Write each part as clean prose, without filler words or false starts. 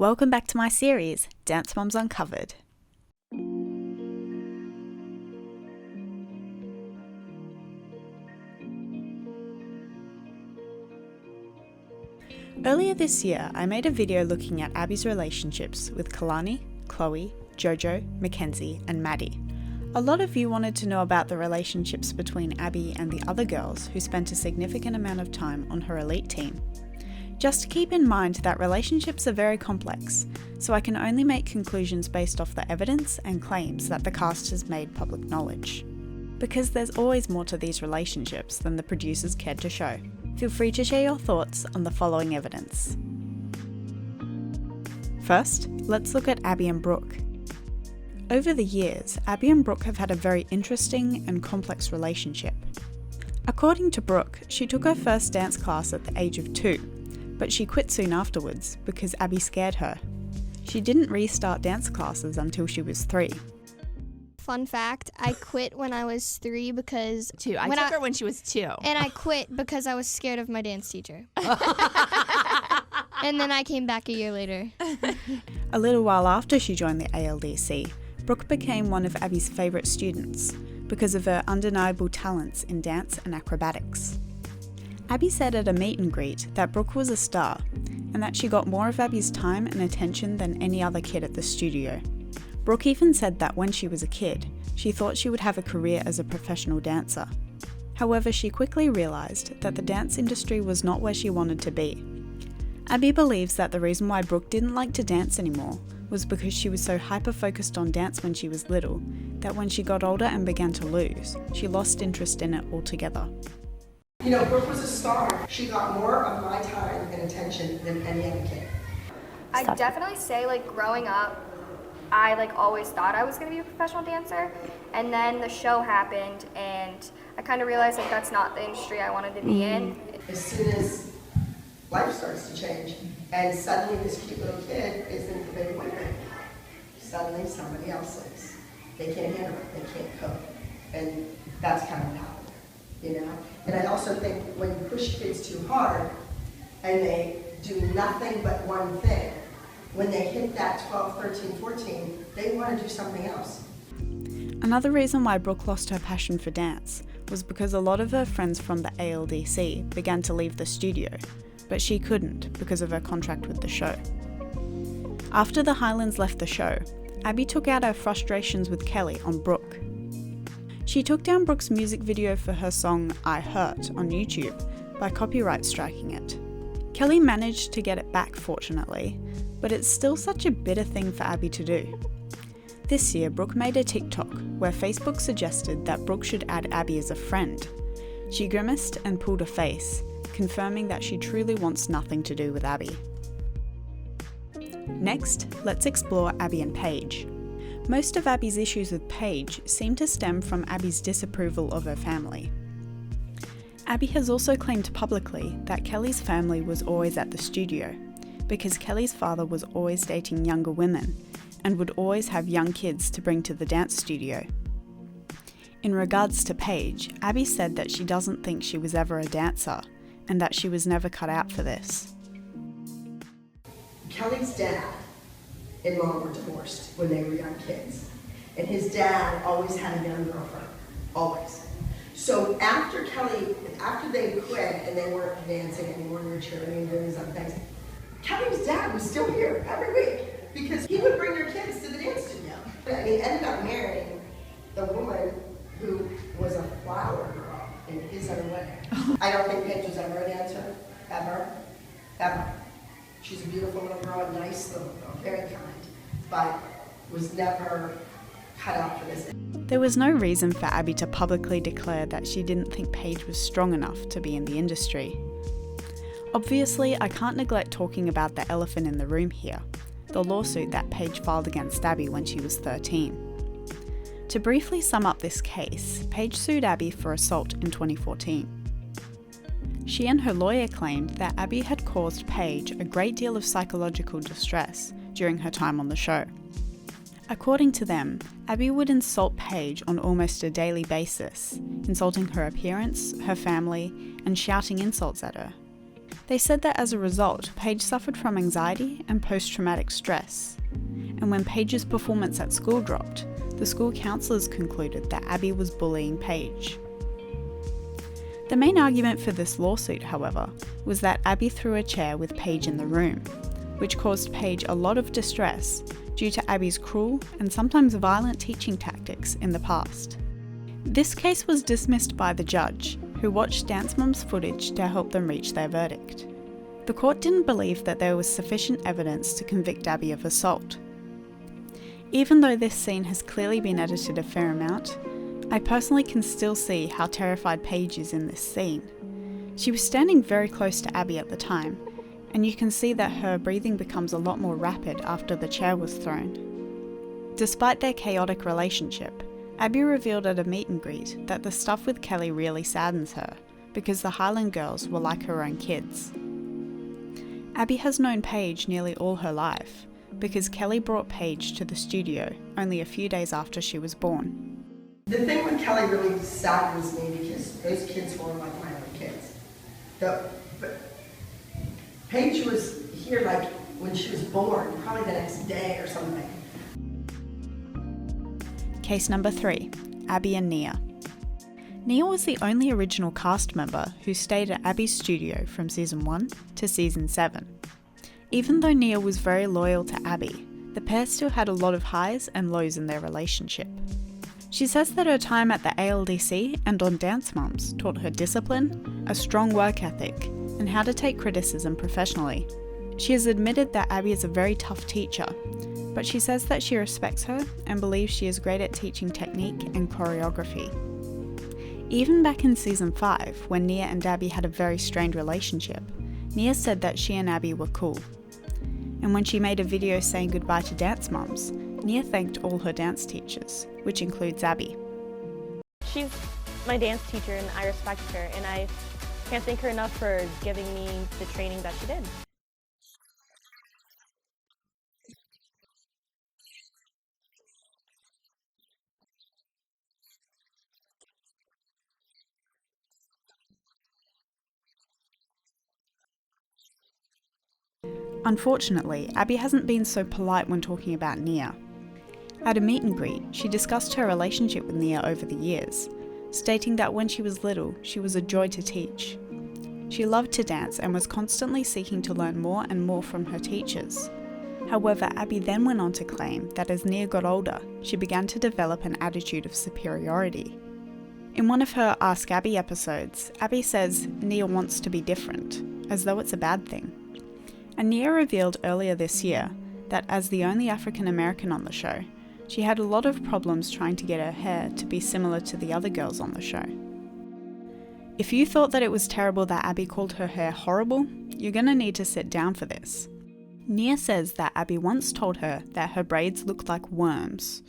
Welcome back to my series, Dance Moms Uncovered. Earlier this year, I made a video looking at Abby's relationships with Kalani, Chloe, Jojo, Mackenzie, and Maddie. A lot of you wanted to know about the relationships between Abby and the other girls who spent a significant amount of time on her elite team. Just keep in mind that relationships are very complex, so I can only make conclusions based off the evidence and claims that the cast has made public knowledge. Because there's always more to these relationships than the producers cared to show. Feel free to share your thoughts on the following evidence. First, let's look at Abby and Brooke. Over the years, Abby and Brooke have had a very interesting and complex relationship. According to Brooke, she took her first dance class at the age of 2, but she quit soon afterwards because Abby scared her. She didn't restart dance classes until she was 3. Fun fact, I quit when I was 3 because... I took her when she was 2. And I quit because I was scared of my dance teacher. And then I came back a year later. A little while after she joined the ALDC, Brooke became one of Abby's favourite students because of her undeniable talents in dance and acrobatics. Abby said at a meet and greet that Brooke was a star and that she got more of Abby's time and attention than any other kid at the studio. Brooke even said that when she was a kid, she thought she would have a career as a professional dancer. However, she quickly realised that the dance industry was not where she wanted to be. Abby believes that the reason why Brooke didn't like to dance anymore was because she was so hyper-focused on dance when she was little that when she got older and began to lose, she lost interest in it altogether. You know, Brooke was a star. She got more of my time and attention than any other kid. I'd definitely say, growing up, I, always thought I was going to be a professional dancer. And then the show happened, and I kind of realized, that's not the industry I wanted to be in. As soon as life starts to change, and suddenly this cute little kid isn't the big winner, suddenly somebody else is. They can't handle it. They can't cope. And that's kind of what happened. And I also think when you push kids too hard and they do nothing but one thing, when they hit that 12, 13, 14, they want to do something else. Another reason why Brooke lost her passion for dance was because a lot of her friends from the ALDC began to leave the studio, but she couldn't because of her contract with the show. After the Highlands left the show, Abby took out her frustrations with Kelly on Brooke. She took down Brooke's music video for her song I Hurt on YouTube by copyright striking it. Kelly managed to get it back, fortunately, but it's still such a bitter thing for Abby to do. This year, Brooke made a TikTok where Facebook suggested that Brooke should add Abby as a friend. She grimaced and pulled a face, confirming that she truly wants nothing to do with Abby. Next, let's explore Abby and Paige. Most of Abby's issues with Paige seem to stem from Abby's disapproval of her family. Abby has also claimed publicly that Kelly's family was always at the studio, because Kelly's father was always dating younger women and would always have young kids to bring to the dance studio. In regards to Paige, Abby said that she doesn't think she was ever a dancer and that she was never cut out for this. Kelly's dad and mom were divorced when they were young kids. And his dad always had a young girlfriend, always. So after they quit and they weren't dancing anymore, they were cheering and doing these other things, Kelly's dad was still here every week because he would bring their kids to the dance studio. And he ended up marrying the woman who was a flower girl in his own way. I don't think Paige was ever a dancer, ever. She's a beautiful little girl, a nice little girl, very kind, but was never cut out for this. There was no reason for Abby to publicly declare that she didn't think Paige was strong enough to be in the industry. Obviously, I can't neglect talking about the elephant in the room here, the lawsuit that Paige filed against Abby when she was 13. To briefly sum up this case, Paige sued Abby for assault in 2014. She and her lawyer claimed that Abby had caused Paige a great deal of psychological distress during her time on the show. According to them, Abby would insult Paige on almost a daily basis, insulting her appearance, her family, and shouting insults at her. They said that as a result, Paige suffered from anxiety and post-traumatic stress. And when Paige's performance at school dropped, the school counsellors concluded that Abby was bullying Paige. The main argument for this lawsuit, however, was that Abby threw a chair with Paige in the room, which caused Paige a lot of distress due to Abby's cruel and sometimes violent teaching tactics in the past. This case was dismissed by the judge, who watched Dance Moms footage to help them reach their verdict. The court didn't believe that there was sufficient evidence to convict Abby of assault. Even though this scene has clearly been edited a fair amount, I personally can still see how terrified Paige is in this scene. She was standing very close to Abby at the time, and you can see that her breathing becomes a lot more rapid after the chair was thrown. Despite their chaotic relationship, Abby revealed at a meet and greet that the stuff with Kelly really saddens her, because the Highland girls were like her own kids. Abby has known Paige nearly all her life, because Kelly brought Paige to the studio only a few days after she was born. The thing with Kelly really saddens me because those kids were like my own kids. But Paige was here like when she was born, probably the next day or something. Case number 3, Abby and Nia. Nia was the only original cast member who stayed at Abby's studio from season 1 to season 7. Even though Nia was very loyal to Abby, the pair still had a lot of highs and lows in their relationship. She says that her time at the ALDC and on Dance Moms taught her discipline, a strong work ethic, and how to take criticism professionally. She has admitted that Abby is a very tough teacher, but she says that she respects her and believes she is great at teaching technique and choreography. Even back in season 5, when Nia and Abby had a very strained relationship, Nia said that she and Abby were cool. And when she made a video saying goodbye to Dance Moms, Nia thanked all her dance teachers, which includes Abby. She's my dance teacher and I respect her, and I can't thank her enough for giving me the training that she did. Unfortunately, Abby hasn't been so polite when talking about Nia. At a meet and greet, she discussed her relationship with Nia over the years, stating that when she was little, she was a joy to teach. She loved to dance and was constantly seeking to learn more and more from her teachers. However, Abby then went on to claim that as Nia got older, she began to develop an attitude of superiority. In one of her Ask Abby episodes, Abby says Nia wants to be different, as though it's a bad thing. And Nia revealed earlier this year that as the only African American on the show, she had a lot of problems trying to get her hair to be similar to the other girls on the show. If you thought that it was terrible that Abby called her hair horrible, you're gonna need to sit down for this. Nia says that Abby once told her that her braids looked like worms.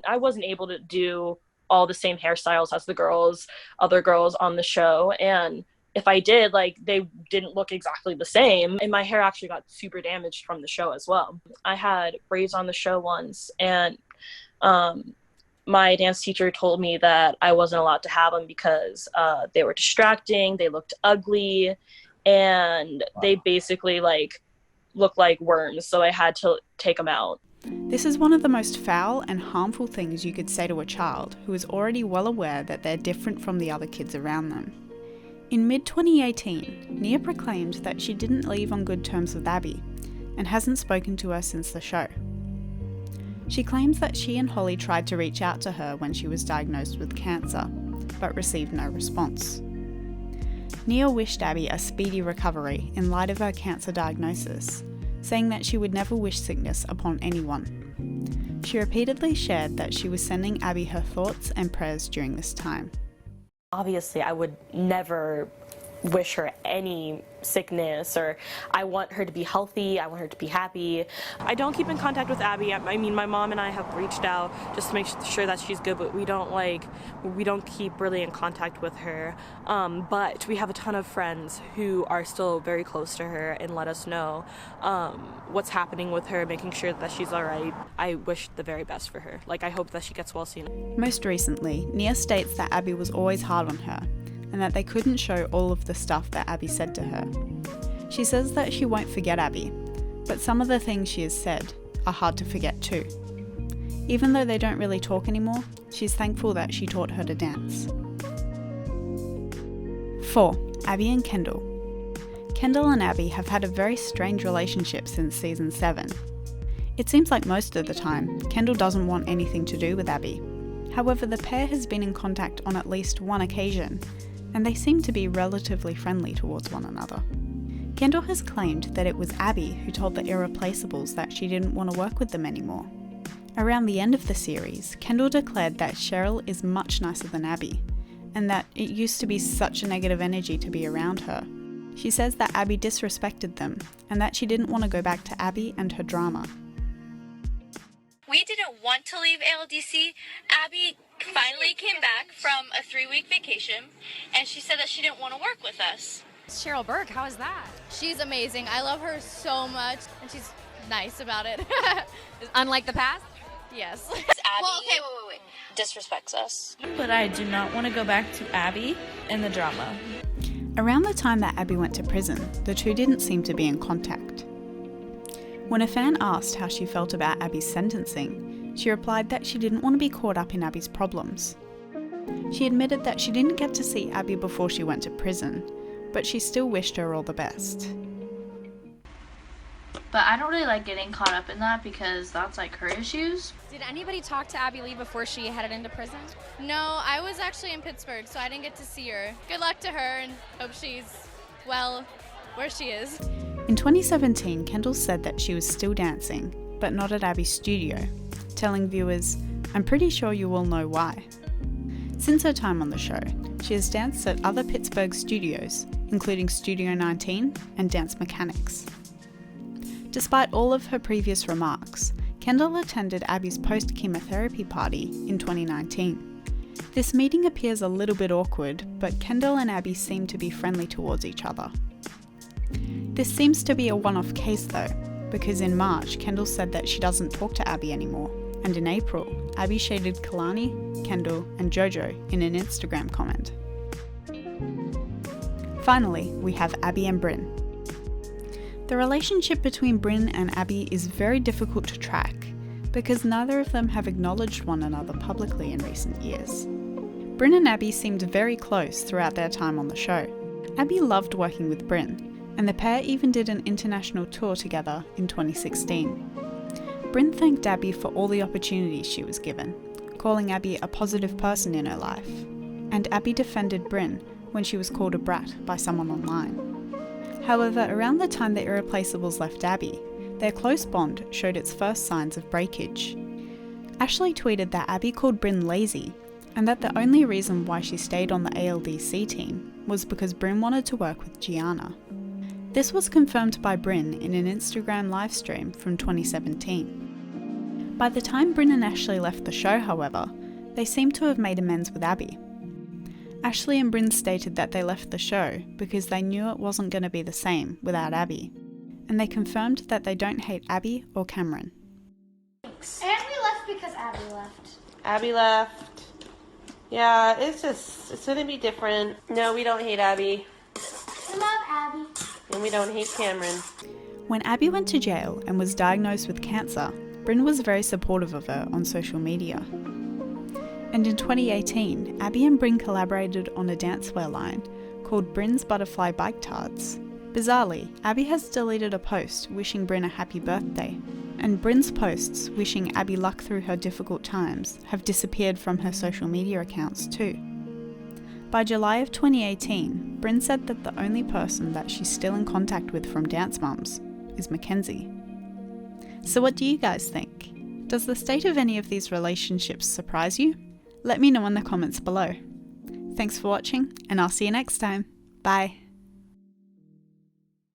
I wasn't able to do all the same hairstyles as the other girls on the show, and if I did, they didn't look exactly the same, and my hair actually got super damaged from the show as well. I had braids on the show once, and my dance teacher told me that I wasn't allowed to have them because they were distracting, they looked ugly, and they basically looked like worms, so I had to take them out. This is one of the most foul and harmful things you could say to a child who is already well aware that they're different from the other kids around them. In mid-2018, Nia proclaimed that she didn't leave on good terms with Abby, and hasn't spoken to her since the show. She claims that she and Holly tried to reach out to her when she was diagnosed with cancer, but received no response. Nia wished Abby a speedy recovery in light of her cancer diagnosis, saying that she would never wish sickness upon anyone. She repeatedly shared that she was sending Abby her thoughts and prayers during this time. Obviously, I would never wish her any sickness, or I want her to be healthy, I want her to be happy. I don't keep in contact with Abby. I mean, my mom and I have reached out just to make sure that she's good, but we don't keep really in contact with her. But we have a ton of friends who are still very close to her and let us know what's happening with her, making sure that she's all right. I wish the very best for her. I hope that she gets well soon. Most recently, Nia states that Abby was always hard on her, and that they couldn't show all of the stuff that Abby said to her. She says that she won't forget Abby, but some of the things she has said are hard to forget too. Even though they don't really talk anymore, she's thankful that she taught her to dance. 4. Abby and Kendall. Kendall and Abby have had a very strange relationship since season 7. It seems like most of the time, Kendall doesn't want anything to do with Abby. However, the pair has been in contact on at least one occasion, and they seem to be relatively friendly towards one another. Kendall has claimed that it was Abby who told the Irreplaceables that she didn't want to work with them anymore. Around the end of the series, Kendall declared that Cheryl is much nicer than Abby, and that it used to be such a negative energy to be around her. She says that Abby disrespected them, and that she didn't want to go back to Abby and her drama. We didn't want to leave ALDC. Abby finally came back from a 3-week vacation, and she said that she didn't want to work with us. Cheryl Burke, how is that? She's amazing. I love her so much, and she's nice about it. Unlike the past? Yes. Abby Well, okay, wait. disrespects us. But I do not want to go back to Abby and the drama. Around the time that Abby went to prison, the two didn't seem to be in contact. When a fan asked how she felt about Abby's sentencing, she replied that she didn't want to be caught up in Abby's problems. She admitted that she didn't get to see Abby before she went to prison, but she still wished her all the best. But I don't really like getting caught up in that because that's like her issues. Did anybody talk to Abby Lee before she headed into prison? No, I was actually in Pittsburgh, so I didn't get to see her. Good luck to her, and hope she's, well, where she is. In 2017, Kendall said that she was still dancing, but not at Abby's studio, telling viewers, "I'm pretty sure you will know why." Since her time on the show, she has danced at other Pittsburgh studios, including Studio 19 and Dance Mechanics. Despite all of her previous remarks, Kendall attended Abby's post-chemotherapy party in 2019. This meeting appears a little bit awkward, but Kendall and Abby seem to be friendly towards each other. This seems to be a one-off case though, because in March, Kendall said that she doesn't talk to Abby anymore, and in April, Abby shaded Kalani, Kendall, and JoJo in an Instagram comment. Finally, we have Abby and Bryn. The relationship between Bryn and Abby is very difficult to track, because neither of them have acknowledged one another publicly in recent years. Bryn and Abby seemed very close throughout their time on the show. Abby loved working with Bryn, and the pair even did an international tour together in 2016. Bryn thanked Abby for all the opportunities she was given, calling Abby a positive person in her life, and Abby defended Bryn when she was called a brat by someone online. However, around the time the Irreplaceables left Abby, their close bond showed its first signs of breakage. Ashley tweeted that Abby called Bryn lazy, and that the only reason why she stayed on the ALDC team was because Bryn wanted to work with Gianna. This was confirmed by Bryn in an Instagram livestream from 2017. By the time Bryn and Ashley left the show, however, they seemed to have made amends with Abby. Ashley and Bryn stated that they left the show because they knew it wasn't going to be the same without Abby, and they confirmed that they don't hate Abby or Cameron. And we left because Abby left. Abby left. Yeah, it's gonna be different. No, we don't hate Abby. We love Abby. And we don't hate Cameron. When Abby went to jail and was diagnosed with cancer, Bryn was very supportive of her on social media. And in 2018, Abby and Bryn collaborated on a dancewear line called Bryn's Butterfly Bike Tards. Bizarrely, Abby has deleted a post wishing Bryn a happy birthday, and Bryn's posts wishing Abby luck through her difficult times have disappeared from her social media accounts too. By July of 2018, Bryn said that the only person that she's still in contact with from Dance Mums is Mackenzie. So what do you guys think? Does the state of any of these relationships surprise you? Let me know in the comments below. Thanks for watching, and I'll see you next time. Bye.